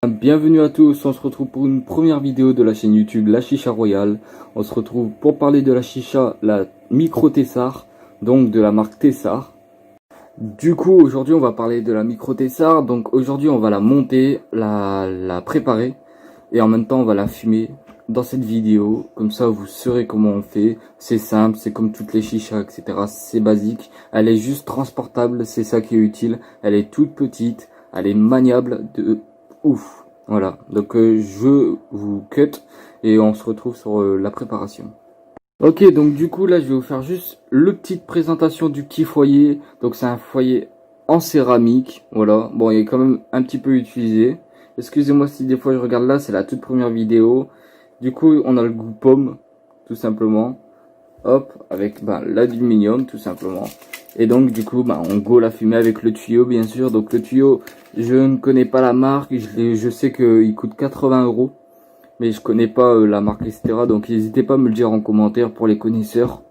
Bienvenue à tous, on se retrouve pour une première vidéo de la chaîne YouTube La Chicha Royale. On se retrouve pour parler de la chicha, la Micro Tessar, donc de la marque Tessar. Du coup, aujourd'hui on va parler de la Micro Tessar, donc aujourd'hui on va la monter, la préparer, et en même temps on va la fumer dans cette vidéo. Comme ça vous saurez comment on fait, c'est simple, c'est comme toutes les chichas, etc. C'est basique, elle est juste transportable, c'est ça qui est utile, elle est toute petite, elle est maniable de... Ouf, voilà, donc je vous cut et on se retrouve sur la préparation. Ok, donc du coup là je vais vous faire juste le petite présentation du petit foyer. Donc c'est un foyer en céramique, voilà, bon il est quand même un petit peu utilisé. Excusez-moi si des fois je regarde là, c'est la toute première vidéo. Du coup on a le goût pomme, tout simplement. Hop, avec l'aluminium tout simplement. Et donc du coup on go la fumée avec le tuyau bien sûr. Donc le tuyau, je ne connais pas la marque, je sais qu'il coûte 80 €, mais je connais pas la marque, etc. Donc n'hésitez pas à me le dire en commentaire pour les connaisseurs.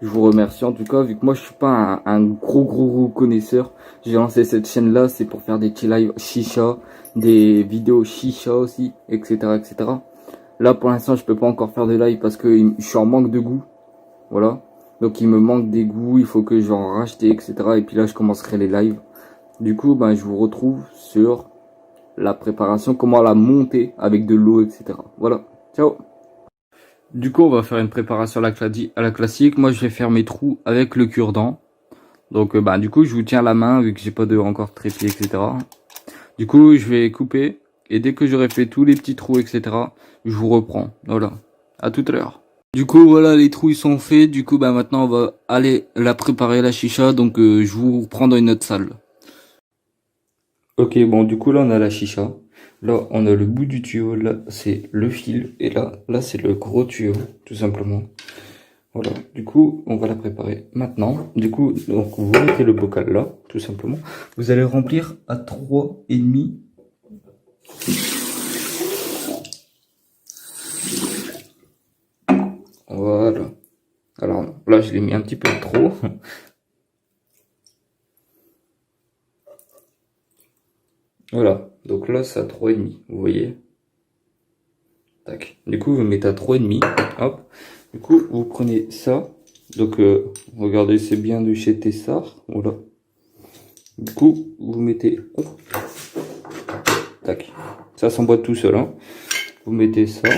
Je vous remercie en tout cas, vu que moi je suis pas un gros connaisseur. J'ai lancé cette chaîne là, c'est pour faire des petits lives chicha, des vidéos chicha aussi, etc. etc. Là pour l'instant je peux pas encore faire de live parce que je suis en manque de goût. Voilà. Donc il me manque des goûts, il faut que j'en rachète, etc. Et puis là je commencerai les lives. Du coup je vous retrouve sur la préparation, comment la monter avec de l'eau, etc. Voilà. Ciao. Du coup on va faire une préparation à la classique. Moi je vais faire mes trous avec le cure-dent. Donc du coup je vous tiens la main vu que j'ai pas de encore trépied, etc. Du coup je vais couper. Et dès que j'aurai fait tous les petits trous, etc. je vous reprends. Voilà. À tout à l'heure. Du coup voilà, les trous ils sont faits. Du coup maintenant on va aller la préparer la chicha. Donc je vous reprends dans une autre salle. Ok, bon du coup là on a la chicha. Là on a le bout du tuyau, là c'est le fil. Et là c'est le gros tuyau tout simplement. Voilà, du coup on va la préparer maintenant. Du coup donc vous mettez le bocal là tout simplement. Vous allez remplir à 3,5. Voilà. Alors là je l'ai mis un petit peu trop. Voilà, donc là c'est à 3,5, vous voyez. Tac. Du coup vous mettez à 3,5. Hop. Du coup vous prenez ça. Donc regardez, c'est bien de chez Tessar. Voilà. Du coup vous mettez. Hop. Tac. Ça s'emboîte tout seul. Hein. Vous mettez ça.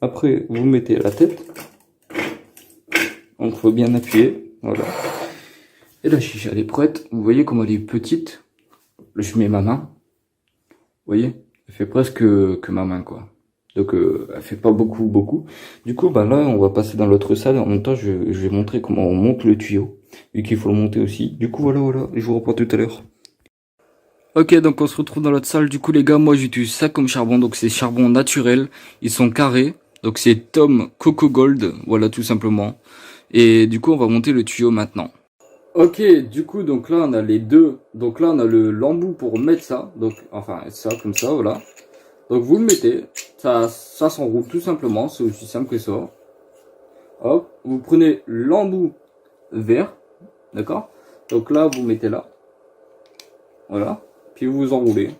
Après vous mettez la tête. Donc faut bien appuyer. Voilà. Et la chicha elle est prête. Vous voyez comme elle est petite. Je mets ma main. Vous voyez, elle fait presque que ma main quoi. Donc elle fait pas beaucoup. Du coup là on va passer dans l'autre salle. En même temps je vais montrer comment on monte le tuyau. Vu qu'il faut le monter aussi. Du coup voilà, je vous reprends tout à l'heure. Ok, donc on se retrouve dans l'autre salle. Du coup les gars, moi j'utilise ça comme charbon. Donc c'est charbon naturel. Ils sont carrés. Donc c'est Tom Coco Gold. Voilà tout simplement. Et du coup on va monter le tuyau maintenant. Ok, du coup donc là on a les deux. Donc là on a le l'embout pour mettre ça. Donc enfin ça comme ça, voilà. Donc vous le mettez, ça s'enroule tout simplement, c'est aussi simple que ça. Hop, vous prenez l'embout vert, d'accord? Donc là vous mettez là, voilà, puis vous enroulez.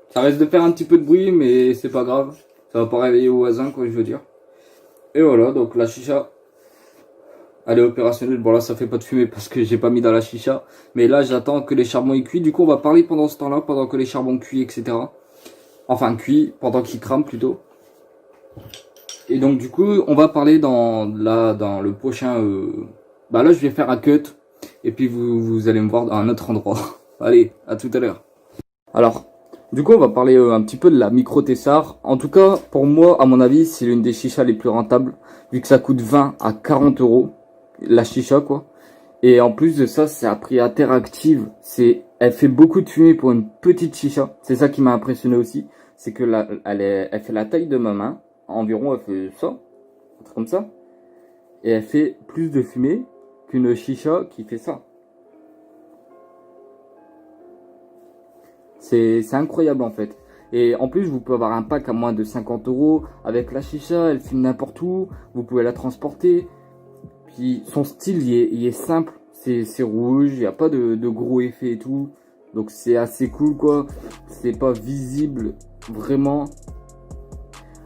Ça risque de faire un petit peu de bruit, mais c'est pas grave, ça va pas réveiller au voisin quoi je veux dire. Et voilà, donc la chicha, elle est opérationnelle. Bon là ça fait pas de fumée parce que j'ai pas mis dans la chicha, mais là j'attends que les charbons y cuisent. Du coup on va parler pendant ce temps-là, pendant que les charbons cuisent, etc. Enfin cuit, pendant qu'ils crament plutôt. Et donc du coup on va parler dans le prochain là je vais faire un cut. Et puis vous allez me voir dans un autre endroit. Allez, à tout à l'heure. Alors du coup on va parler un petit peu de la Micro Tessar. En tout cas pour moi à mon avis c'est l'une des chichas les plus rentables. Vu que ça coûte 20 à 40 € la chicha quoi. Et en plus de ça c'est à prix interactive. Elle fait beaucoup de fumée pour une petite chicha. C'est ça qui m'a impressionné aussi. C'est que elle fait la taille de ma main. Environ elle fait ça. Un truc comme ça. Et elle fait plus de fumée qu'une chicha qui fait ça. C'est incroyable en fait. Et en plus vous pouvez avoir un pack à moins de 50 € avec la chicha. Elle fume n'importe où. Vous pouvez la transporter. Puis son style il est simple. C'est rouge. Il n'y a pas de gros effets et tout. Donc c'est assez cool quoi. C'est pas visible vraiment.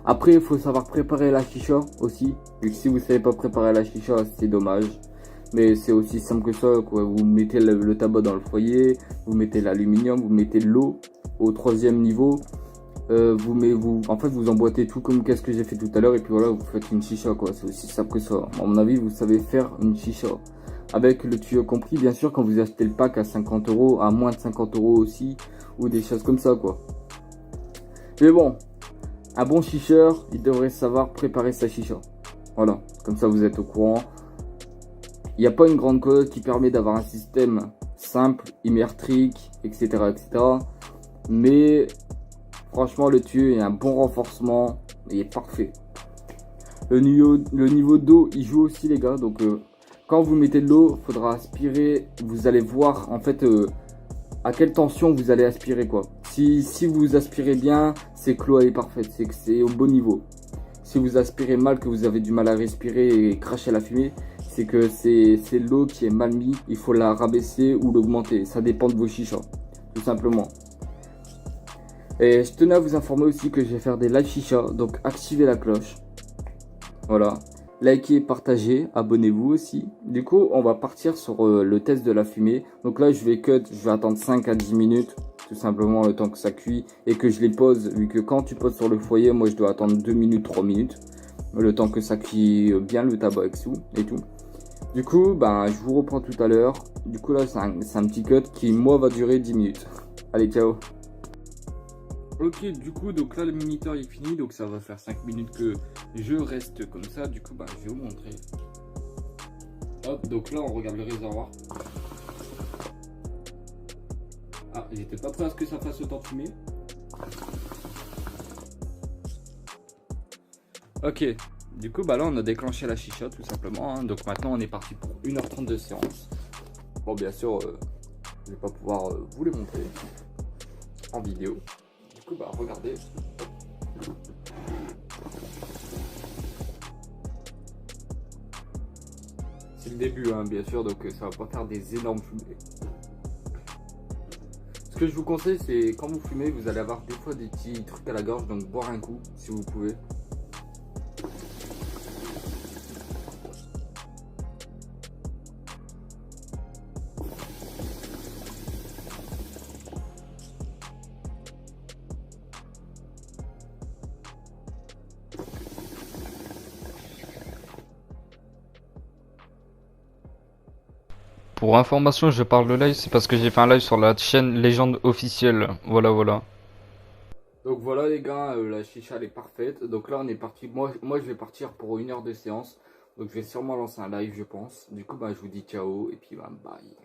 Après il faut savoir préparer la chicha aussi. Vu que si vous savez pas préparer la chicha, c'est dommage. Mais c'est aussi simple que ça quoi. Vous mettez le tabac dans le foyer, vous mettez l'aluminium, vous mettez l'eau au 3e niveau. En fait vous emboîtez tout comme qu'est-ce que j'ai fait tout à l'heure et puis voilà vous faites une chicha quoi, c'est aussi simple que ça. À mon avis vous savez faire une chicha avec le tuyau compris bien sûr quand vous achetez le pack à 50 €, à moins de 50 € aussi ou des choses comme ça quoi. Mais bon, un bon chicheur il devrait savoir préparer sa chicha. Voilà, comme ça vous êtes au courant. Il n'y a pas une grande cause qui permet d'avoir un système simple, immertrique, etc. etc. Mais franchement, le tuyau est un bon renforcement, il est parfait. Le niveau d'eau, il joue aussi les gars. Donc quand vous mettez de l'eau, il faudra aspirer. Vous allez voir en fait à quelle tension vous allez aspirer quoi. Si vous aspirez bien, c'est que l'eau est parfaite, c'est que c'est au bon niveau. Si vous aspirez mal, que vous avez du mal à respirer et cracher la fumée, c'est que c'est l'eau qui est mal mise. Il faut la rabaisser ou l'augmenter. Ça dépend de vos chichas, tout simplement. Et je tenais à vous informer aussi que je vais faire des live chicha, donc activez la cloche. Voilà, likez, partagez, abonnez-vous aussi. Du coup, on va partir sur le test de la fumée. Donc là, je vais attendre 5 à 10 minutes, tout simplement le temps que ça cuit et que je les pose. Vu que quand tu poses sur le foyer, moi je dois attendre 2 minutes, 3 minutes. Le temps que ça cuit bien le tabac et tout. Du coup, ben, je vous reprends tout à l'heure. Du coup là, c'est un petit cut qui, moi, va durer 10 minutes. Allez, ciao. Ok, du coup, donc là le minuteur est fini, donc ça va faire 5 minutes que je reste comme ça. Du coup, bah, je vais vous montrer. Hop, donc là on regarde le réservoir. Ah, j'étais pas prêt à ce que ça fasse autant de fumée. Ok, du coup, bah là on a déclenché la chicha tout simplement. Hein. Donc maintenant on est parti pour 1h30 de séance. Bon, bien sûr, je vais pas pouvoir vous les montrer en vidéo. Du coup, bah regardez. C'est le début, hein, bien sûr, donc ça va pas faire des énormes fumées. Ce que je vous conseille, c'est quand vous fumez, vous allez avoir des fois des petits trucs à la gorge, donc boire un coup si vous pouvez. Pour information, je parle de live, c'est parce que j'ai fait un live sur la chaîne Légende officielle. Voilà, voilà. Donc voilà les gars, la chicha elle est parfaite. Donc là on est parti, moi je vais partir pour 1 heure de séance. Donc je vais sûrement lancer un live je pense. Du coup bah je vous dis ciao et puis bah bye.